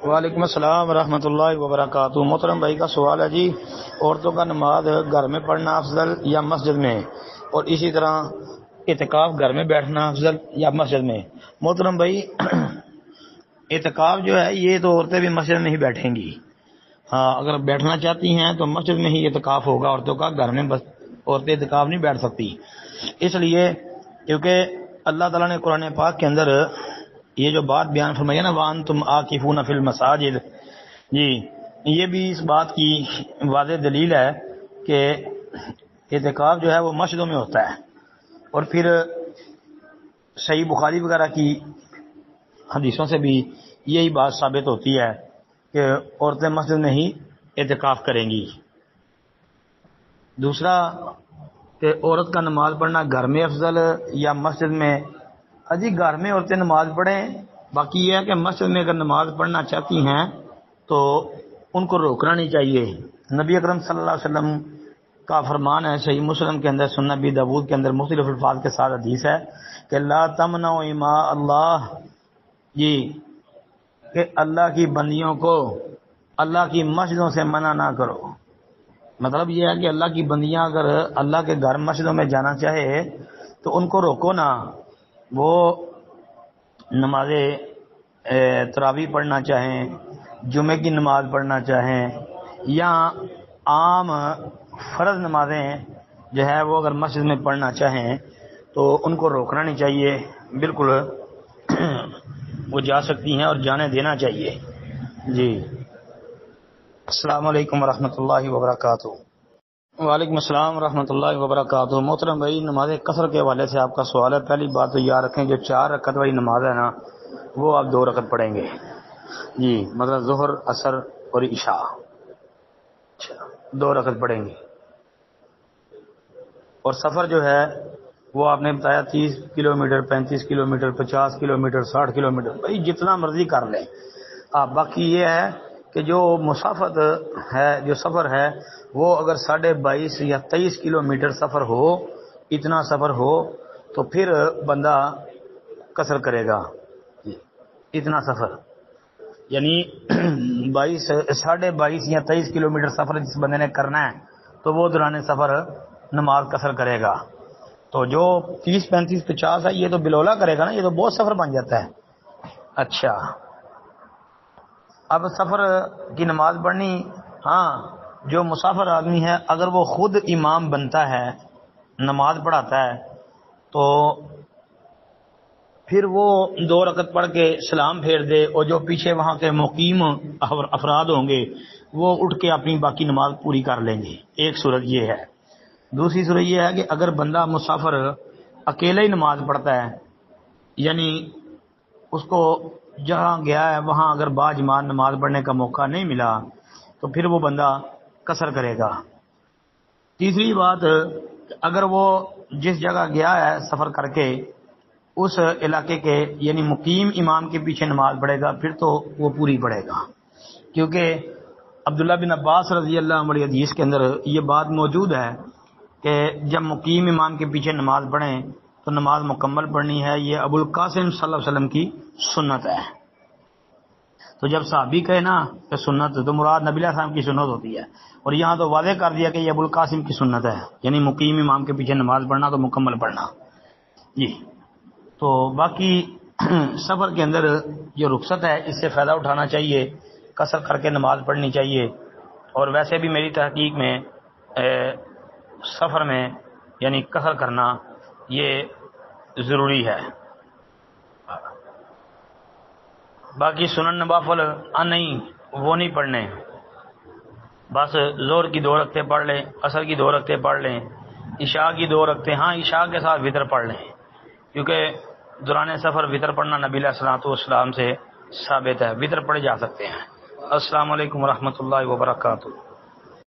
وعلیکم السلام ورحمۃ اللہ وبرکاتہ۔ محترم بھائی کا سوال ہے جی، عورتوں کا نماز گھر میں پڑھنا افضل یا مسجد میں، اور اسی طرح اعتکاف گھر میں بیٹھنا افضل یا مسجد میں؟ محترم بھائی، اعتکاف جو ہے یہ تو عورتیں بھی مسجد میں ہی بیٹھیں گی، ہاں اگر بیٹھنا چاہتی ہیں تو مسجد میں ہی اعتکاف ہوگا عورتوں کا، گھر میں بس عورتیں اعتکاف نہیں بیٹھ سکتی، اس لیے کیونکہ اللہ تعالیٰ نے قرآن پاک کے اندر یہ جو بات بیان فرمائی نا، وَأَنْتُمْ عَاكِفُونَ فِي الْمَسَاجِدِ، جی یہ بھی اس بات کی واضح دلیل ہے کہ اعتکاف جو ہے وہ مسجدوں میں ہوتا ہے، اور پھر صحیح بخاری وغیرہ کی حدیثوں سے بھی یہی بات ثابت ہوتی ہے کہ عورتیں مسجد میں ہی اعتکاف کریں گی۔ دوسرا کہ عورت کا نماز پڑھنا گھر میں افضل یا مسجد میں؟ اجی گھر میں عورتیں نماز پڑھیں، باقی یہ ہے کہ مسجد میں اگر نماز پڑھنا چاہتی ہیں تو ان کو روکنا نہیں چاہیے۔ نبی اکرم صلی اللہ علیہ وسلم کا فرمان ہے، صحیح مسلم کے اندر، سنن ابی داؤد کے اندر مختلف الفاظ کے ساتھ حدیث ہے کہ لا تمنعوا اماء اللہ، جی کہ اللہ کی بندیوں کو اللہ کی مسجدوں سے منع نہ کرو۔ مطلب یہ ہے کہ اللہ کی بندیاں اگر اللہ کے گھر مسجدوں میں جانا چاہے تو ان کو روکو نہ، وہ نماز تراویح پڑھنا چاہیں، جمعے کی نماز پڑھنا چاہیں، یا عام فرض نمازیں جو ہے وہ اگر مسجد میں پڑھنا چاہیں تو ان کو روکنا نہیں چاہیے، بالکل وہ جا سکتی ہیں اور جانے دینا چاہیے۔ جی السلام علیکم ورحمۃ اللہ وبرکاتہ۔ وعلیکم السلام ورحمۃ اللہ وبرکاتہ۔ محترم بھائی، نماز قصر کے حوالے سے آپ کا سوال ہے۔ پہلی بات تو یاد رکھیں جو 4 رکعت والی نماز ہے نا وہ آپ 2 رکعت پڑھیں گے، جی مطلب ظہر، عصر اور عشاء، 2 رکعت پڑھیں گے۔ اور سفر جو ہے وہ آپ نے بتایا 30 کلومیٹر، 35 کلومیٹر، 50 کلومیٹر، 60 کلومیٹر، بھائی جتنا مرضی کر لیں آپ۔ باقی یہ ہے کہ جو مسافت ہے، جو سفر ہے وہ اگر 22.5 یا 23 کلومیٹر سفر ہو، اتنا سفر ہو تو پھر بندہ قصر کرے گا، اتنا سفر یعنی 22.5 یا 23 کلومیٹر سفر جس بندے نے کرنا ہے تو وہ دوران سفر نماز قصر کرے گا۔ تو جو 30، 35، 50 ہے یہ تو بلولا کرے گا نا، یہ تو بہت سفر بن جاتا ہے۔ اچھا، اب سفر کی نماز پڑھنی، ہاں جو مسافر آدمی ہے اگر وہ خود امام بنتا ہے، نماز پڑھاتا ہے، تو پھر وہ 2 رکعت پڑھ کے سلام پھیر دے، اور جو پیچھے وہاں کے مقیم افراد ہوں گے وہ اٹھ کے اپنی باقی نماز پوری کر لیں گے۔ ایک صورت یہ ہے۔ دوسری صورت یہ ہے کہ اگر بندہ مسافر اکیلا ہی نماز پڑھتا ہے، یعنی اس کو جہاں گیا ہے وہاں اگر با جماعت نماز پڑھنے کا موقع نہیں ملا تو پھر وہ بندہ قصر کرے گا۔ تیسری بات، اگر وہ جس جگہ گیا ہے سفر کر کے اس علاقے کے یعنی مقیم امام کے پیچھے نماز پڑھے گا پھر تو وہ پوری پڑھے گا، کیونکہ عبداللہ بن عباس رضی اللہ عنہ حدیث کے اندر یہ بات موجود ہے کہ جب مقیم امام کے پیچھے نماز پڑھیں تو نماز مکمل پڑھنی ہے، یہ ابو القاسم صلی اللہ علیہ وسلم کی سنت ہے۔ تو جب صحابی کہے نا کہ سنت تو مراد نبی علیہ السلام کی سنت ہوتی ہے، اور یہاں تو واضح کر دیا کہ یہ ابو القاسم کی سنت ہے، یعنی مقیم امام کے پیچھے نماز پڑھنا تو مکمل پڑھنا۔ جی تو باقی سفر کے اندر جو رخصت ہے اس سے فائدہ اٹھانا چاہیے، قصر کر کے نماز پڑھنی چاہیے۔ اور ویسے بھی میری تحقیق میں سفر میں یعنی قصر کرنا یہ ضروری ہے۔ باقی سنن نوافل نہیں وہ نہیں پڑھنے، بس ظہر کی 2 رکعتیں پڑھ لیں، عصر کی 2 رکعتیں پڑھ لیں، عشاء کی 2 رکعتیں، ہاں عشاء کے ساتھ وتر پڑھ لیں، کیونکہ دوران سفر وتر پڑھنا نبی علیہ الصلوۃ والسلام سے ثابت ہے، وتر پڑھے جا سکتے ہیں۔ السلام علیکم ورحمۃ اللہ وبرکاتہ۔